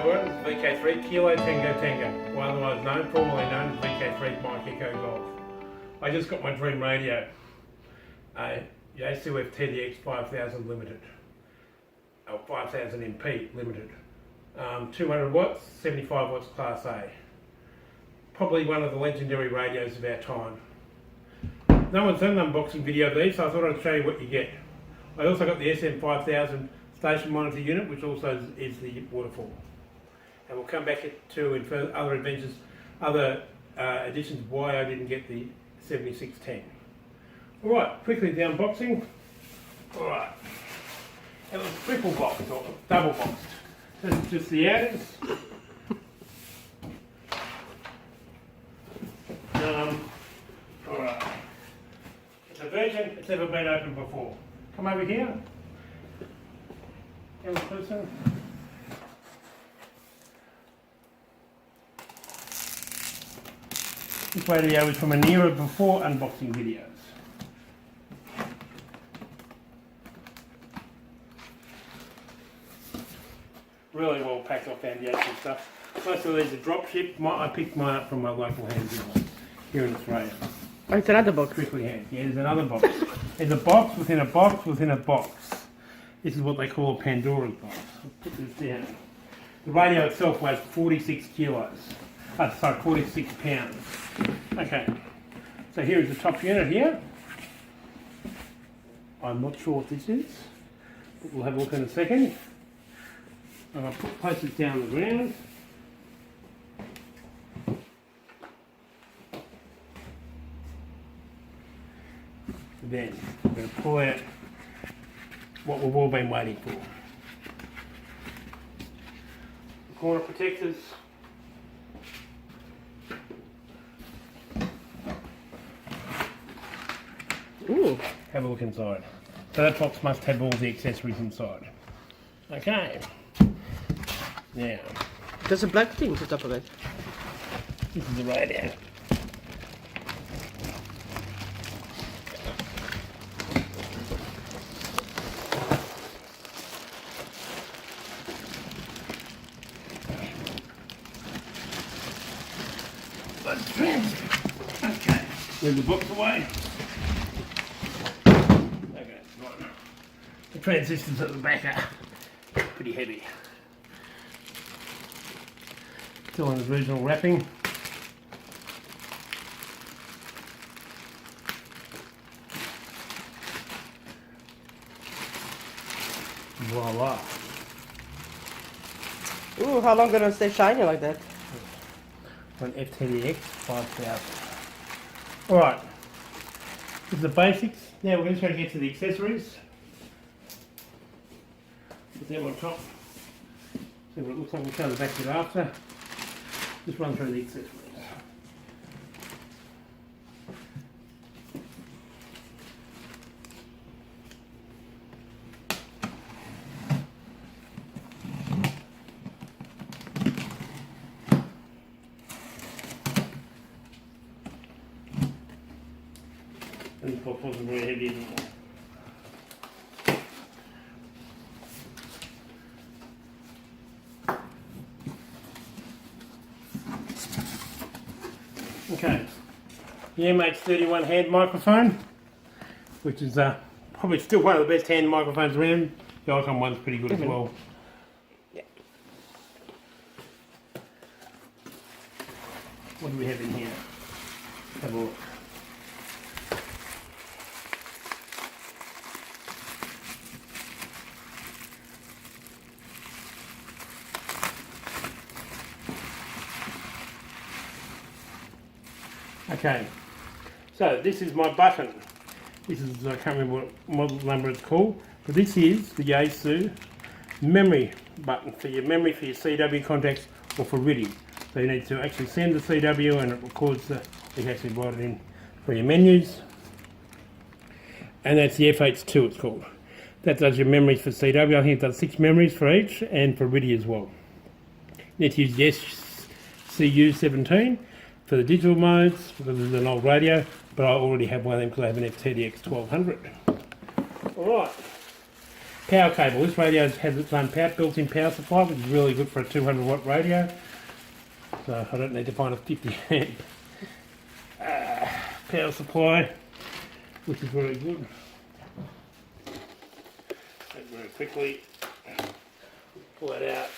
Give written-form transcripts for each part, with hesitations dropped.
everyone, it's VK3 Kilo Tango Tango, or otherwise formerly known as VK3 Mike Echo Golf. I just got my dream radio, a Yaesu FTDX5000 Limited, or 5000MP Limited. 200 watts, 75 watts Class A. Probably one of the legendary radios of our time. No one's done an unboxing video of these, so I thought I'd show you what you get. I also got the SM5000 station monitor unit, which also is the waterfall. And we'll come back to in further other adventures, other additions why I didn't get the 7610. Alright, quickly the unboxing. Alright, it was triple boxed or double boxed. This is just the outers. Alright, it's a version it's never been opened before. Come over here. Person. This radio is from an era before unboxing videos. Really well packed off down the actual stuff. Most of these are drop shipped. I picked mine up from my local hand dealer here in Australia. Oh, it's another box. Quickly hand. Yeah, there's another box. There's a box within a box within a box. This is what they call a Pandora's box. I'll put this down. The radio itself weighs 46 kilos. Sorry, 46 pounds. Okay, so here is the top unit here. I'm not sure what this is, but we'll have a look in a second. I'm going to place it down on the ground. Then I'm going to pull out what we've all been waiting for. The corner protectors. Ooh. Have a look inside. So that box must have all the accessories inside. Okay. Now. There's a black thing on top of it. This is the radio. Okay, move the box away. Okay, right. The transistors at the back are pretty heavy. Still in the original wrapping. Voila. Ooh, how long gonna stay shiny like that? An FTDX 5000. Alright, this is the basics. Now we're just going to get to the accessories. Put them on top. See what it looks like. We'll show the back of it after. Just run through the accessories. And this box wasn't very heavy anymore. Okay, the MH31 hand microphone, which is probably still one of the best hand microphones around. The Icom one's pretty good as well. Yeah. What do we have in here? Have a look. Okay, so this is my button. This is, I can't remember what model number it's called, but this is the Yaesu memory button for your memory for your CW contacts or for RIDI. So you need to actually send the CW and it records you can actually write it in for your menus. And that's the FH2 it's called. That does your memories for CW. I think it does 6 memories for each and for RIDI as well. You need to use the SCU17 for the digital modes because it's an old radio, but I already have one of them because I have an FTDX1200. Alright, Power cable. This radio has its own built-in power supply, which is really good for a 200 watt radio. So I don't need to find a 50 amp power supply, which is very good. And very quickly pull that out.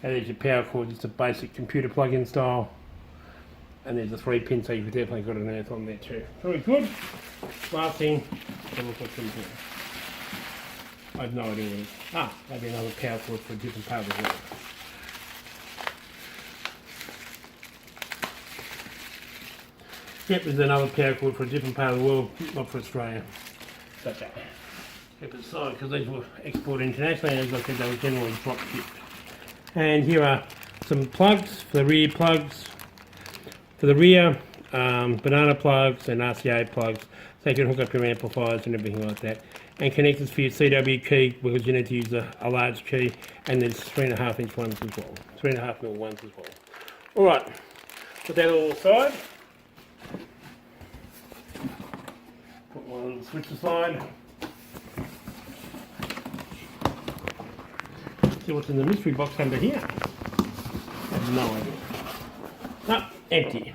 And there's your power cord, just a basic computer plug-in style. And there's a 3-pin, so you've definitely got an earth on there too. Very good. Last thing, have a look what's in here. I have no idea what it is. Ah, maybe another power cord for a different part of the world. Yep, there's another power cord for a different part of the world, not for Australia. It's okay. Keep it aside because these were exported internationally, and as I said, they were generally drop shipped. And here are some plugs for the rear plugs. For the rear, banana plugs and RCA plugs, so you can hook up your amplifiers and everything like that. And connectors for your CW key, because you need to use a large key, and there's 3.5 inch ones as well. 3.5 mil ones as well. Alright, put that all aside. Put one on the switch aside. See what's in the mystery box under here. I have no idea. No, empty.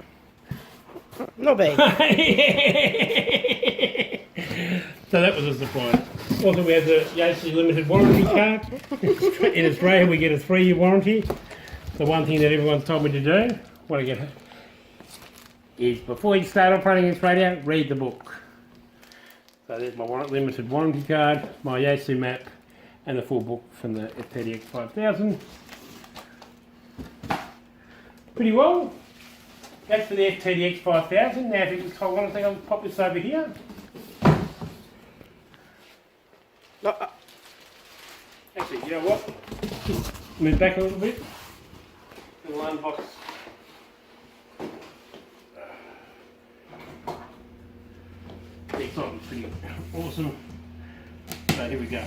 No big. So that was a surprise. Also, we have the Yaesu Limited warranty card. In Australia, we get a 3-year warranty. The one thing that everyone's told me to do, what I get, is before you start operating this radio, read the book. So there's my limited warranty card, my Yaesu map, and the full book from the FTDX5000. Pretty well. That's for the FTDX5000. Now if you just hold on a second, I'll pop this over here. No, Actually, you know what? Just move back a little bit. And we'll unbox. The excitement pretty awesome. So here we go.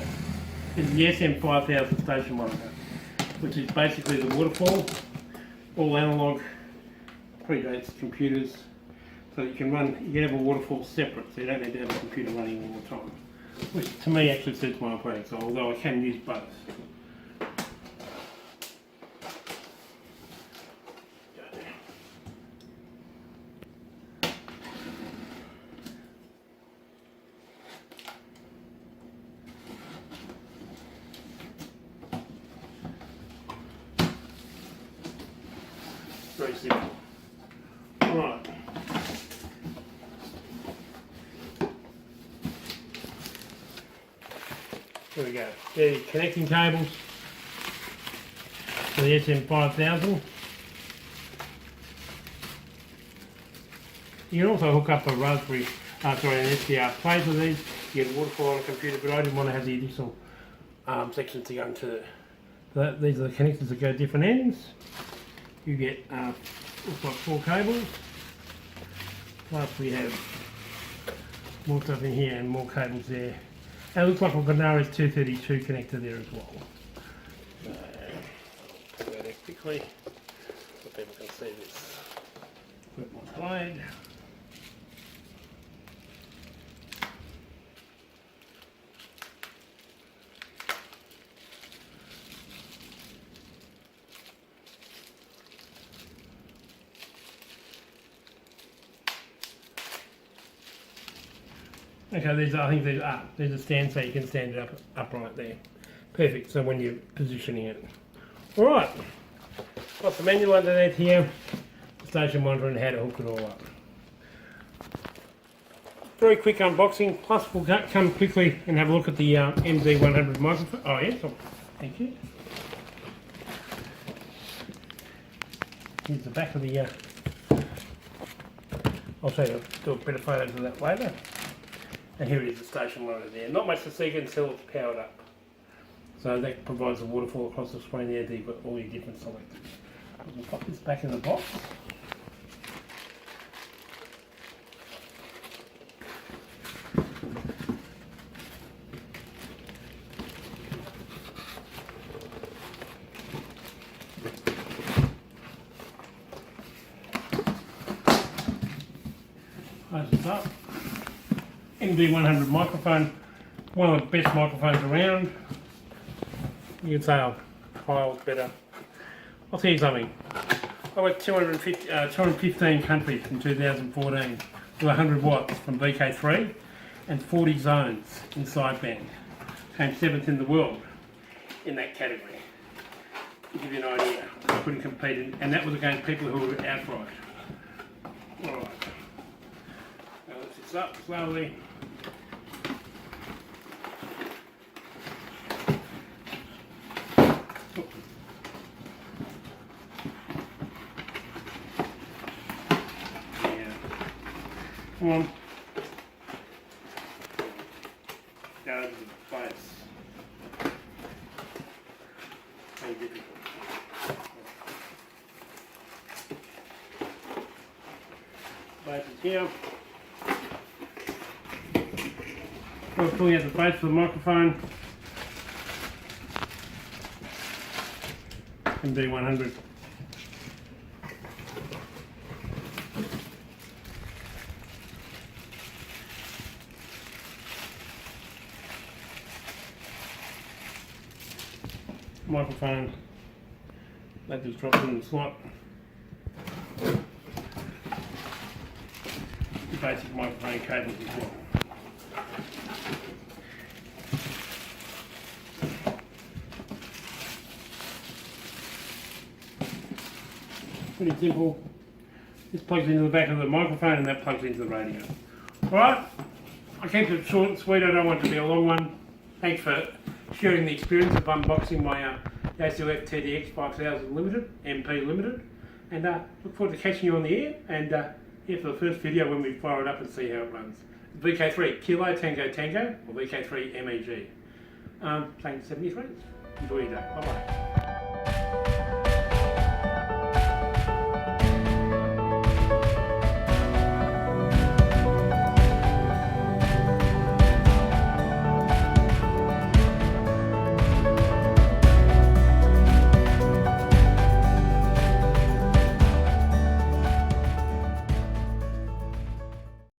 This is the SM5000 station monitor, which is basically the waterfall, all analog, predates computers, so you can have a waterfall separate, so you don't need to have a computer running all the time. Which to me actually suits my operating style, although I can use both. Very simple. Right. There we go. There are your connecting cables for the SM5000. You can also hook up a an SDR plate with these. You get a waterfall on a computer, but I didn't want to have the additional sections to go into these are the connectors that go different ends. You get looks like 4 cables. Plus we have more stuff in here and more cables there. And it looks like we've got an RS232 connector there as well. So, go there quickly so people can see this. Put my blade. Okay, I think there's a stand so you can stand it upright there. Perfect, so when you're positioning it. Alright, got the manual underneath here, the station monitor and how to hook it all up. Very quick unboxing, plus we'll come quickly and have a look at the MD100 microphone. Oh yes, thank you. Here's the back of the, I'll show you, do a better photos of that later. And here it is, the station monitor there. Not much to see until it's powered up. So that provides a waterfall across the screen there, you've got all your different selectors. We'll pop this back in the box. Close this up. MD100 microphone One of the best microphones around. You can say Kyle's better. I'll tell you something. I went 215 countries in 2014 with 100 watts from VK3 and 40 zones in sideband. Came 7th in the world in that category. To give you an idea, I couldn't compete, and that was against people who were outright. Alright. Now lift this up slowly. Come on. Down to the base. Very difficult. Base is here. We're pulling out the base for the microphone. MB100. Microphone, that just drops in the slot. The basic microphone cables as well. Pretty simple. This plugs into the back of the microphone and that plugs into the radio. Alright, I keep it short and sweet, I don't want it to be a long one. Thanks for sharing the experience of unboxing my Yaesu FTDX5000 Limited, MP Limited, and look forward to catching you on the air and here for the first video when we fire it up and see how it runs. VK3 Kilo Tango Tango or VK3 MEG. Playing 73s. Enjoy your day. Bye bye.